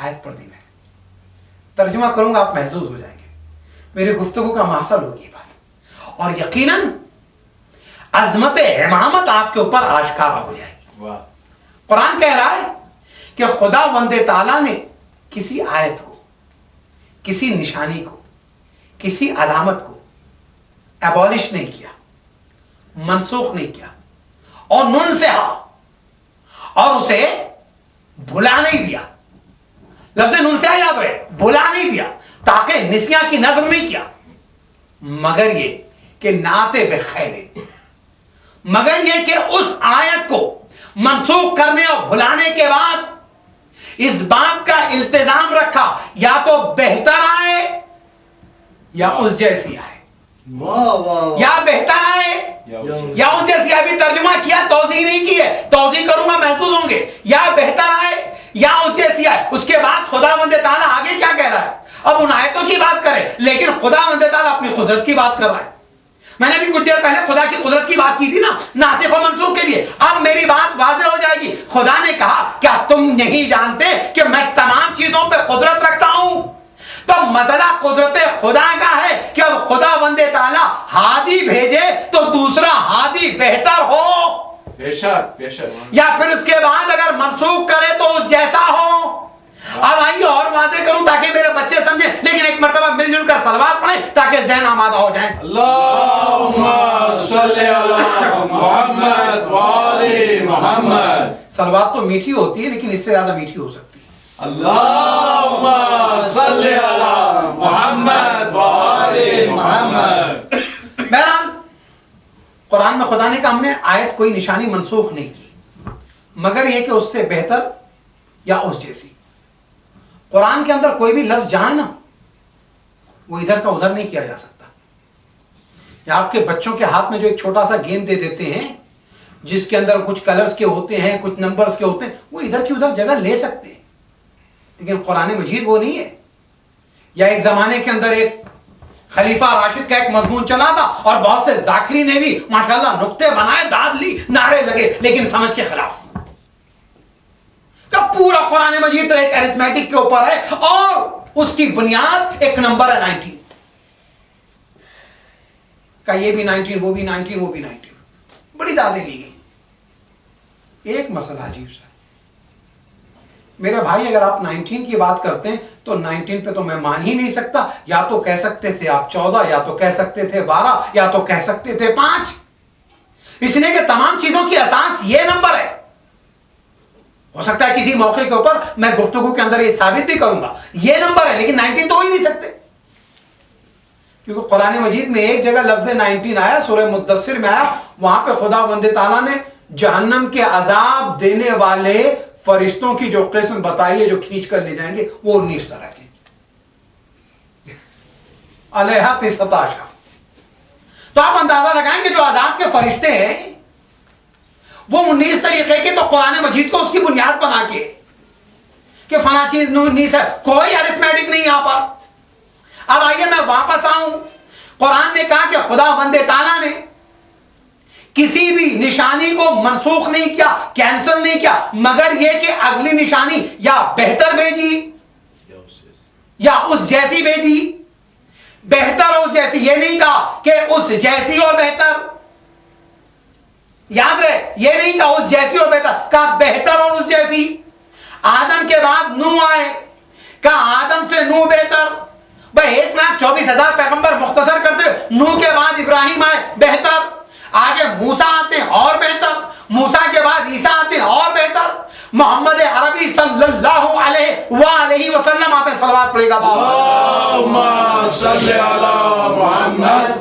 आयत पढ़ दी मैंने, तर्जुमा करूंगा, आप महसूस हो जाएंगे, मेरी गुफ्तगू का मासल होगी ये बात, और यकीनन अजमत इमामत आपके ऊपर आश्कारा हो जाएगी। वाह। कुरान कह रहा है कि खुदा वंदे ताला ने किसी आयत को, किसी निशानी को, किसी अलामत को एबॉलिश नहीं किया, मनसूख नहीं किया, और नुन से और उसे भुला नहीं दिया। लफ्ज़ नुन से याद रहे, भुला नहीं दिया, ताकि निस्या की नजर नहीं किया, मगर ये कि नाते बेखैर, मगर ये कि उस आयत को मनसूख करने और भुलाने के बाद इस बात का इल्तिजाम रखा या तो बेहतर आए या उस जैसी आए, वाह वाह, या बेहतर आए या उस जैसी। अभी तर्जुमा किया, तौज़ीह नहीं की है, तौज़ीह करूंगा महसूस होंगे। या बेहतर आए या उस जैसी आए। उसके बाद खुदावंद ताला आगे क्या कह रहा है? अब उन आयतों की बात करें, लेकिन खुदावंद ताला अपनी कुदरत की बात कर रहा है। मैंने भी कुछ देर पहले खुदा की कुदरत की बात की थी ना, नासिख और मनसूख के लिए। अब मेरी बात वाज़ेह हो जाएगी। खुदा ने कहा, क्या तुम नहीं जानते कि मैं तमाम चीजों पे कुदरत रखता हूं? तो मसला कुदरत खुदा का है कि अब खुदा वंदे ताला हादी भेजे तो दूसरा हादी बेहतर हो, बेशक बेशक, या फिर उसके बाद अगर मनसूख करे तो उस जैसा हो। अब आइए और वाज़ेह करूं ताकि मेरे बच्चे समझे, लेकिन एक मरतबा मिलजुल कर सलवात पढ़ें ताकि ज़हन आमादा हो जाए। अल्लाहुम्मा सल्ली अला मुहम्मद व आले मुहम्मद। सलवात तो मीठी होती है, लेकिन इससे ज्यादा मीठी हो सकती है। अल्लाहुम्मा सल्ली अला मुहम्मद व आले मुहम्मद। बहरहाल कुरान में खुदा ने कहा हमने आयत कोई निशानी मनसूख नहीं की, मगर यह कि उससे बेहतर या उस जैसी। कुरान के अंदर कोई भी लफ्ज जाए ना, वो इधर का उधर नहीं किया जा सकता। या आपके बच्चों के हाथ में जो एक छोटा सा गेम दे देते हैं जिसके अंदर कुछ कलर्स के होते हैं, कुछ नंबर्स के होते हैं, वो इधर की उधर जगह ले सकते हैं, लेकिन कुरान मजीद वो नहीं है। या एक जमाने के अंदर एक खलीफा राशिद का एक मजमून चला था और बहुत से जाकिरी ने भी माशाल्लाह नुक्ते बनाए, दाद ली, नारे लगे, लेकिन समझ के खिलाफ। तो पूरा कुरान मजीद तो एक अरिथमेटिक के ऊपर है और उसकी बुनियाद एक नंबर है 19 का। ये भी 19, वो भी 19, वो भी 19, बड़ी दादें ली गई। एक मसला अजीब सा, मेरे भाई अगर आप 19 की बात करते हैं तो 19 पे तो मैं मान ही नहीं सकता। या तो कह सकते थे आप 14, या तो कह सकते थे 12, या तो कह सकते थे 5, इसलिए कि तमाम चीजों की असास ये नंबर है। हो सकता है किसी मौके के ऊपर मैं गुफ्तगू के अंदर ये साबित भी करूंगा ये नंबर है, लेकिन 19 तो हो ही नहीं सकते, क्योंकि कुरान मजीद में एक जगह लफ्ज़ 19 आया, सूरह मुद्दस्सिर में आया। वहां पे खुदा वंदे ताला ने जहन्नम के अजाब देने वाले फरिश्तों की जो किस्म बताई है, जो खींच कर ले जाएंगे, वो 19 तरह के अलैहा 17। तो आप अंदाजा लगाएंगे जो अजाब के फरिश्ते हैं वो 19 तरीके के, तो कुरान मजीद को उसकी बुनियाद बना के कि फला चीज 19 है, कोई अरिथमेटिक नहीं यहां पर। अब आइए मैं वापस आऊं। कुरान ने कहा कि खुदा वंदे ताला ने किसी भी निशानी को मनसूख नहीं किया, कैंसिल नहीं किया, मगर यह कि अगली निशानी या बेहतर भेजी या उस जैसी भेजी। बेहतर और उस जैसी, यह नहीं कहा कि उस जैसी और बेहतर, याद रहे, यह नहीं कहा उस जैसी और बेहतर, कहा बेहतर और उस जैसी। आदम के बाद नूह आए, कहा आदम से नूह बेहतर। भाई 1,24,000 पैगंबर मुख्तसर करते, नूह के बाद इब्राहिम आए, बेहतर। आगे मूसा आते हैं और बेहतर, मूसा के बाद ईसा आते हैं और बेहतर, मोहम्मद अरबी सल्लल्लाहु अलैहि वसल्लम आते हैं, सलवात पड़ेगा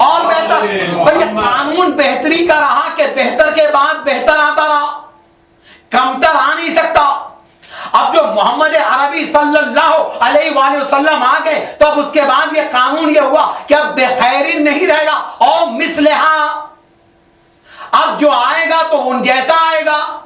और बेहतर। भैया कानून बेहतरी का रहा कि बेहतर के बाद बेहतर आता रहा, कमतर आ नहीं सकता। अब जो मोहम्मद अरबी सल्लल्लाहु अलैहि वसल्लम आ गए तो अब उसके बाद ये कानून ये हुआ कि अब बेखैरी नहीं रहेगा और मिसलहा, अब जो आएगा तो उन जैसा आएगा।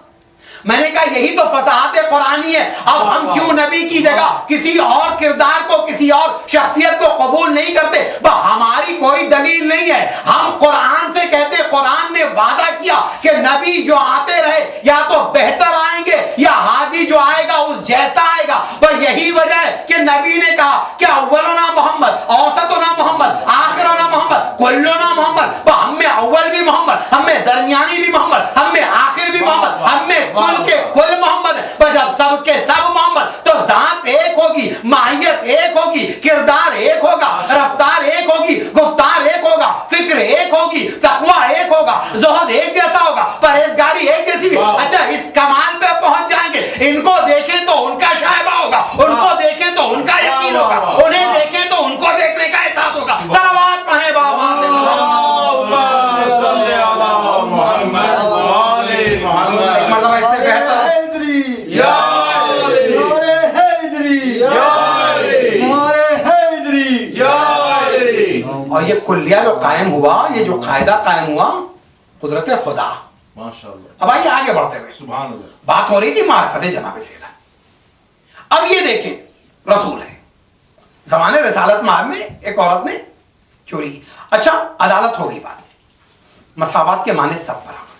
मैंने कहा यही तो फसाहत कुरानी है। अब हम क्यों नबी की जगह किसी और किरदार को, किसी और शख्सियत को कबूल नहीं करते? हमारी कोई दलील नहीं है, हम कुरान से कहते, कुरान ने वादा किया कि नबी जो आते रहे या तो बेहतर आएंगे या हादी जो आएगा उस जैसा आएगा। पर यही वजह है कि नबी ने कहा कि अव्वलुना मोहम्मद, औसतुना मोहम्मद, आखिरुना मोहम्मद, कुल्लुना मोहम्मद। हम में अव्वल भी मोहम्मद, हम में दरमियानी भी मोहम्मद, हम में आखिर भी मोहम्मद, हम में कुल के कुल मोहम्मद है। पर जब सब के सब मोहम्मद, तो जात एक होगी, माहियत एक होगी, किरदार एक होगा, रफ्तार एक होगी, गुफ्तार एक होगा, फिक्र एक होगी, तकवा एक होगा, ज़ुहद एक जैसा होगा, परहेजगारी एक जैसी। अच्छा, इस कमाल पे पहुंच जाएंगे। इनको देखें तो उनका शायबा होगा, उनको देखें तो उनका यकीन होगा, उन्हें देखें तो उनको देखने का एहसास होगा। सलावत पढ़े बाबा। एक मर्तबा इससे बेहतर और ये कुल्लिया जो कायम हुआ, ये जो कायदा कायम हुआ, कुदरत खुदा। माशाअल्लाह। अब आइए आगे बढ़ते हुए, सुभान अल्लाह। बात हो रही थी मारिफत जनाब सीधा। अब ये देखें, रसूल है, जमाने रिसालत माह में एक औरत ने चोरी की। अच्छा, अदालत हो गई बात, मसावत के माने सब बराबर,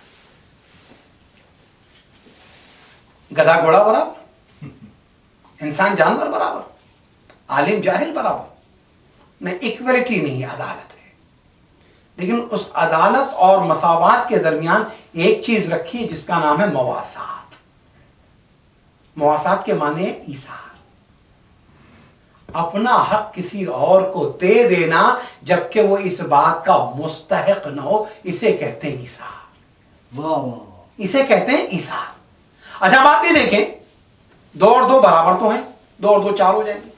गधा घोड़ा बराबर, इंसान जानवर बराबर, आलिम जाहिल बराबर। नहीं, इक्वलिटी नहीं, अदालत है। लेकिन उस अदालत और मसावत के दरमियान एक चीज रखी है जिसका नाम है मवासात। मवासात के माने ईसार, अपना हक किसी और को दे देना जबकि वो इस बात का मुस्तहिक न हो, इसे कहते हैं ईसार। वाह वाह, इसे कहते हैं ईसार। अच्छा, अब आप ये देखें, 2 और 2 बराबर तो हैं, 2 और 2 4 हो जाएंगे।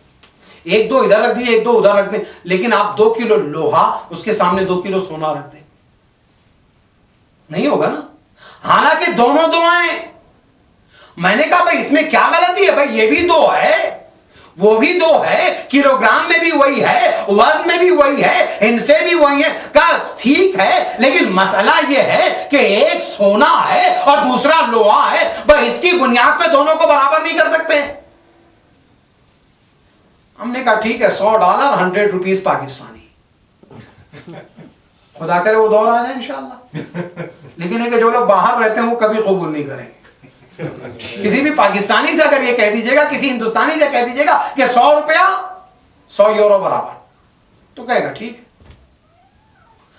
1 2 इधर रख दिए, 1 2 उधर रख दे, लेकिन आप 2 किलो लोहा उसके सामने 2 किलो सोना रख दे, नहीं होगा ना। हालांकि दोनों 2 हैं। मैंने कहा भाई इसमें क्या गलती है? भाई ये भी 2 है, वो भी 2 है, किलोग्राम में भी वही है, वजन में भी वही है, इनसे भी वही है। कहा ठीक है, लेकिन मसला ये है कि एक सोना है और दूसरा लोहा है, भाई इसकी बुनियाद पे दोनों को बराबर नहीं कर सकते। हमने कहा ठीक है, $100 100 रुपीज पाकिस्तानी। खुदा करे वो दौर आ जाए इंशाल्लाह। लेकिन है कि जो लोग बाहर रहते हैं वो कभी कबूल नहीं करेंगे। किसी भी पाकिस्तानी से अगर ये कह दीजिएगा, किसी हिंदुस्तानी से कह दीजिएगा कि 100 रुपया 100 यूरो बराबर, तो कहेगा ठीक है।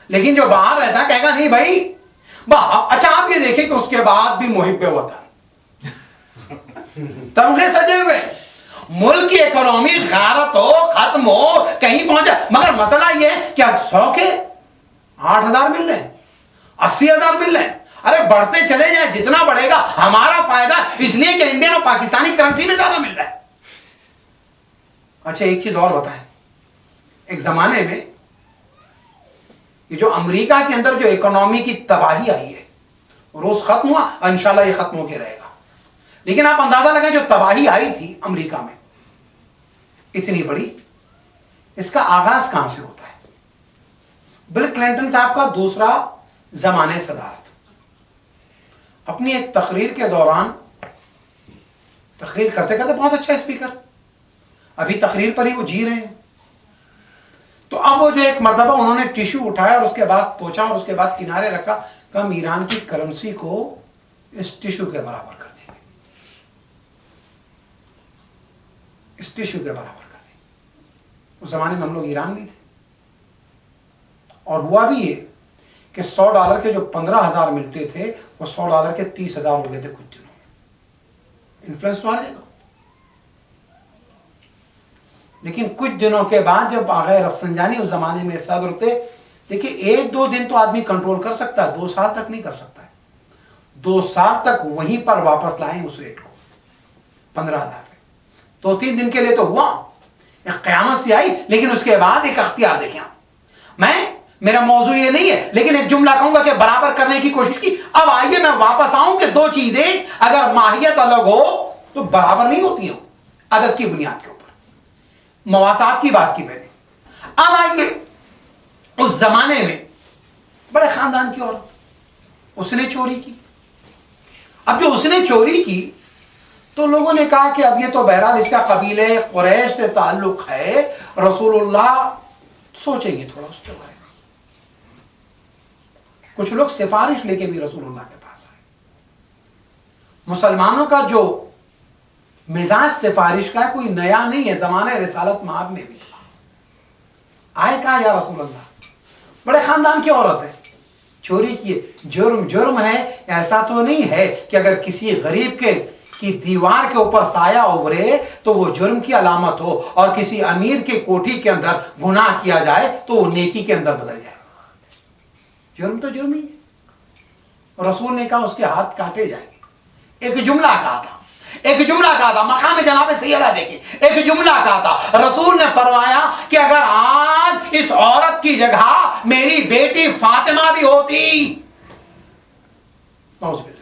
लेकिन जो बाहर रहता है कहेगा नहीं भाई। अच्छा, आप ये देखें कि उसके बाद भी मुहिब्बे वतन, तमगे सजे हुए, मुल्क की इकोनॉमी गारत हो, खत्म हो, कहीं पहुंचा। मगर मसला ये है कि 100 के 8,000 मिल रहे, 80,000 मिल रहे। अरे बढ़ते चले जाए, जितना बढ़ेगा हमारा फायदा, इसलिए कि इंडियन और पाकिस्तानी करेंसी में ज्यादा मिल रहा है। अच्छा, एक चीज और बताएं, एक जमाने में ये जो अमेरिका के अंदर जो इकोनॉमी की तबाही आई है, रोज खत्म हुआ, इंशाल्लाह ये खत्म होके रहेगा। लेकिन आप अंदाजा लगाएं, जो तबाही आई थी अमेरिका में इतनी बड़ी, इसका आगाज कहां से होता है? बिल क्लिंटन साहब का दूसरा जमाने सदारत, अपनी एक तकरीर के दौरान, तकरीर करते करते बहुत अच्छा स्पीकर, अभी तकरीर पर ही वो जी रहे हैं, तो अब वो जो एक मर्तबा उन्होंने टिश्यू उठाया और उसके बाद पोंछा और उसके बाद किनारे रखा, कम ईरान की करेंसी को इस टिश्यू के बराबर कर देंगे, इस टिश्यू के बराबर कर देंगे। उस जमाने में हम लोग ईरान भी थे, और हुआ भी ये कि $100 के जो 15,000 मिलते थे वो $100 के 30,000 हो गए थे कुछ दिनों में। इन्फ्लुएंस तो आ जाएगा। लेकिन कुछ दिनों के बाद जब आ गए रफसंजानी, उस जमाने में सदर थे, देखिए 1-2 दिन तो आदमी कंट्रोल कर सकता है, 2 साल तक नहीं कर सकता है। 2 साल तक वहीं पर वापस लाए उस रेट को, 15,000 पे। 2-3 दिन के लिए तो हुआ, एक क़यामत से आई, लेकिन उसके बाद एक अख्तियार देखें। मेरा मौजू ये नहीं है, लेकिन एक जुमला कहूंगा कि बराबर करने की कोशिश की। अब आइए मैं वापस आऊं कि 2 चीजें अगर माहियत अलग हो तो बराबर नहीं होती हो आदत की बुनियाद के ऊपर। मवासात की बात की मैंने। अब आइए, उस जमाने में बड़े खानदान की औरत, उसने चोरी की। अब जो उसने चोरी की तो लोगों ने कहा कि अब ये तो बहरहाल इसका कबीले कुरैश से ताल्लुक है, रसूलुल्लाह सोचेंगे थोड़ा उसके बारे में। कुछ लोग सिफारिश लेके भी रसूलुल्लाह के पास आए। मुसलमानों का जो मिजाज सिफारिश का कोई नया नहीं है, जमाने रिसालत माब में भी आए। कहा या रसूल अल्लाह, बड़े खानदान की औरत है, चोरी की, जुर्म है। ऐसा तो नहीं है कि अगर किसी गरीब की दीवार के ऊपर साया उभरे तो वो जुर्म की अलामत हो, और किसी अमीर के कोठी के अंदर गुनाह किया जाए तो वो नेकी के अंदर बदल जाए। जुर्म तो जुर्म ही है। रसूल ने कहा उसके हाथ काटे जाएंगे। एक जुमला कहा था, मकाम जनाब सैयदा देखिए, एक जुमला कहा था। रसूल ने फरमाया कि अगर आज इस औरत की जगह मेरी बेटी फातिमा भी होती, नौज़ुबिल्लाह,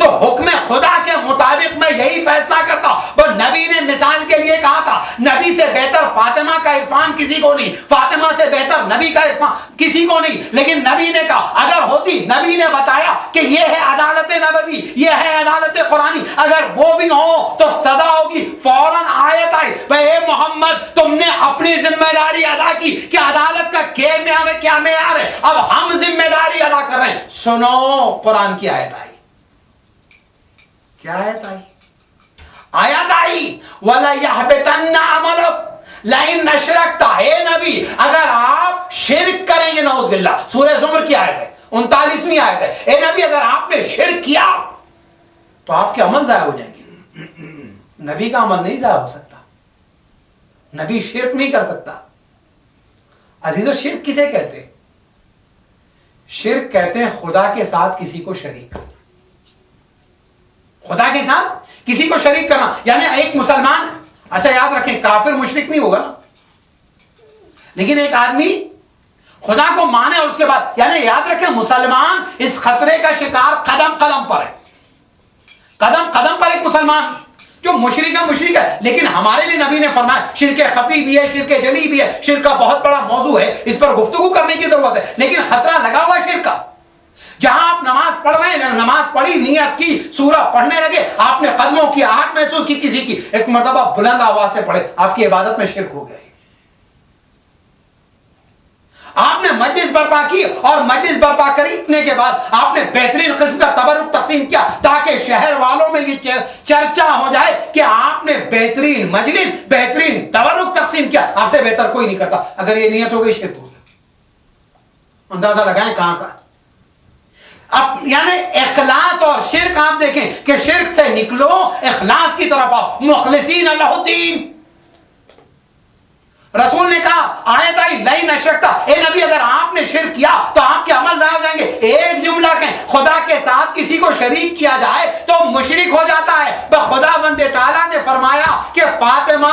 तो हुक्म खुदा के मुताबिक मैं यही फैसला करता। पर नबी ने मिसाल के लिए कहा था, नबी से बेहतर फातिमा का इरफान किसी को नहीं, फातिमा से बेहतर नबी का इरफान किसी को नहीं। लेकिन नबी ने कहा अगर होती, नबी ने बताया कि यह है अदालत नबवी, यह है अदालत कुरानी, अगर वो भी हो तो सजा होगी। फौरन आयत आई, भाई मोहम्मद तुमने अपनी जिम्मेदारी अदा की कि अदालत का क्या मेयार है, अब हम जिम्मेदारी अदा कर रहे हैं। सुनो, कुरान की आयत आई। क्या आयत आई, वला यहबतन्ना अमलुक लाइन नशरकता। हे नबी, अगर आप शिर्क करेंगे, नौज़ुबिल्लाह, सूरह ज़ुमर की आयत है, 39वीं आयत है। हे नबी, अगर आपने शिर्क किया तो आपके अमल जाया हो जाएंगे। नबी का अमल नहीं जाया हो सकता, नबी शिर्क नहीं कर सकता। अजीजों, शिर्क किसे कहते हैं? शिर्क कहते हैं खुदा के साथ किसी को शरीक करना। खुदा के साथ किसी को शरीक करना, यानी एक मुसलमान, अच्छा याद रखें, काफिर मुशरिक नहीं होगा ना, लेकिन एक आदमी खुदा को माने और उसके बाद, यानी याद रखें, मुसलमान इस खतरे का शिकार कदम कदम पर है। कदम कदम पर एक मुसलमान जो मुशरिक है, लेकिन हमारे लिए नबी ने फरमाया शिर्क खफी भी है, शिर्क जली भी है। शिर्क का बहुत बड़ा मौजू है, इस पर गुफ्तगू करने की जरूरत है, लेकिन खतरा लगा हुआ शिर्क का। जहां आप नमाज पढ़ रहे हैं, नमाज पढ़ी, नियत की, सूरह पढ़ने लगे, आपने कदमों की आहट महसूस की किसी की, एक मर्तबा बुलंद आवाज से पढ़े, आपकी इबादत में शिर्क हो गई। आपने मजलिस बर्पा की और मजलिस बर्पा करने के बाद आपने बेहतरीन किस्म का तबरुक तकसीम किया ताकि शहर वालों में ये चर्चा हो जाए कि आपने बेहतरीन मजलिस, बेहतरीन तबरुक तकसीम किया, आपसे बेहतर कोई नहीं करता। अगर ये नियत हो गई, शिर्क हो गया। अंदाजा लगाएं कहां का। अब यानी इखलास और शिर्क, आप देखें कि शिर्क से निकलो, इखलास की तरफ आओ, मुखलिसीन अलहुद्दीन। रसूल ने कहा, आयत आई लई नशरकता, ए नबी, अगर आपने शिर्क किया तो आपके अमल जाया हो जाएंगे। एक जुमला कहें, खुदा के साथ किसी को शरीक किया जाए तो मुशरिक हो जाता है। खुदा बंदे ताला ने फरमाया कि फातिमा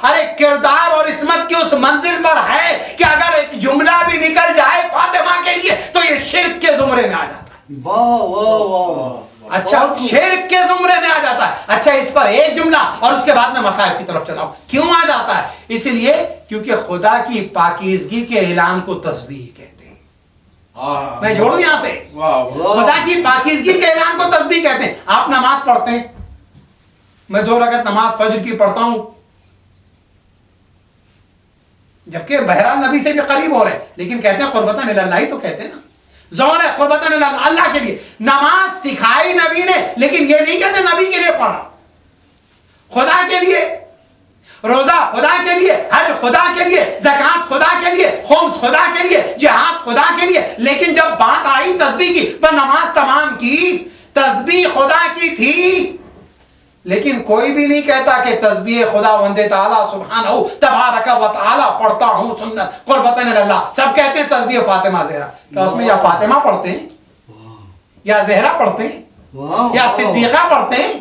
अरे किरदार और इस्मत की उस मंजिल पर है कि अगर एक जुमला भी निकल जाए फातिमा के लिए तो ये शिर्क के जुमरे में आ जाता है। वाह वाह वाह, अच्छा, शिर्क के जुमरे में आ जाता है। अच्छा, इस पर एक जुमला और उसके बाद में मसाइल की तरफ चलाओ। क्यों आ जाता है? इसलिए क्योंकि खुदा की पाकीज़गी के ऐलान को तस्बीह कहते हैं। मैं जोड़ू यहां से, खुदा की पाकीज़गी के ऐलान को तस्बीह कहते हैं। आप नमाज पढ़ते हैं, मैं 2 रकात नमाज फजर की पढ़ता हूं, जबकि बहरहाल नबी से भी करीब हो रहे हैं, लेकिन कहते हैं कुर्बतन इल्लाह ही तो कहते हैं ना, ज़ोर है कुर्बतन अल्लाह के लिए। नमाज सिखाई नबी ने, लेकिन ये नहीं कहते नबी के लिए पढ़ा, खुदा के लिए। रोजा खुदा के लिए, हज खुदा के लिए, ज़कात खुदा के लिए, खुम्स खुदा के लिए, जिहाद खुदा के लिए। लेकिन जब बात आई तस्बीह की, पर नमाज तमाम की, तस्बीह खुदा की थी, लेकिन कोई भी नहीं कहता कि तस्बीह खुदा वंदे ताला सुब्हानहू तबारक व तआला पढ़ता हूं सुन्नत कुर्बतन अल्लाह। सब कहते हैं तस्बीह फातिमा ज़हरा, क्या उसमें या फातिमा पढ़ते हैं, या ज़हरा पढ़ते हैं, या सिद्दीक़ा पढ़ते हैं,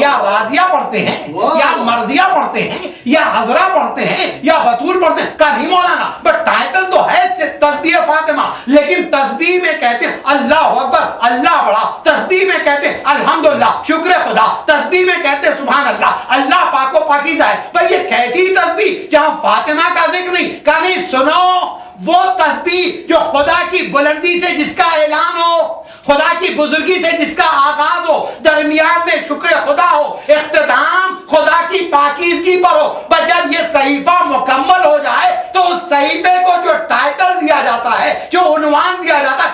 या राजिया पढ़ते हैं, या मर्जिया पढ़ते हैं, या हजरा पढ़ते हैं, या बतूल पढ़ते हैं? का नहीं मौलाना, बट टाइटल तो है तस्बीह फातिमा। लेकिन तस्बीह में कहते हैं अल्लाह अकबर, अल्लाह बड़ा। तस्बीह में कहते हैं अल्हम्दुलिल्लाह, शुक्र खुदा। तस्बीह में कहते हैं सुभान अल्लाह, अल्लाह पाको पाकीज़ा है। पर ये कैसी तस्बीह जहां फातिमा का जिक्र नहीं? का नहीं, सुनो, वो तस्बीह जो खुदा की बुलंदी से जिसका ऐलान हो, खुदा की बुजुर्गी से जिसका आगाज हो, दरमियान में शुक्र खुदा हो, इख्तिताम खुदा की पाकीज़गी पर हो। पर जब ये सहीफा मुकम्मल हो जाए तो उस सहीफे को जो टाइटल दिया जाता है, जो उन्वान दिया जाता है,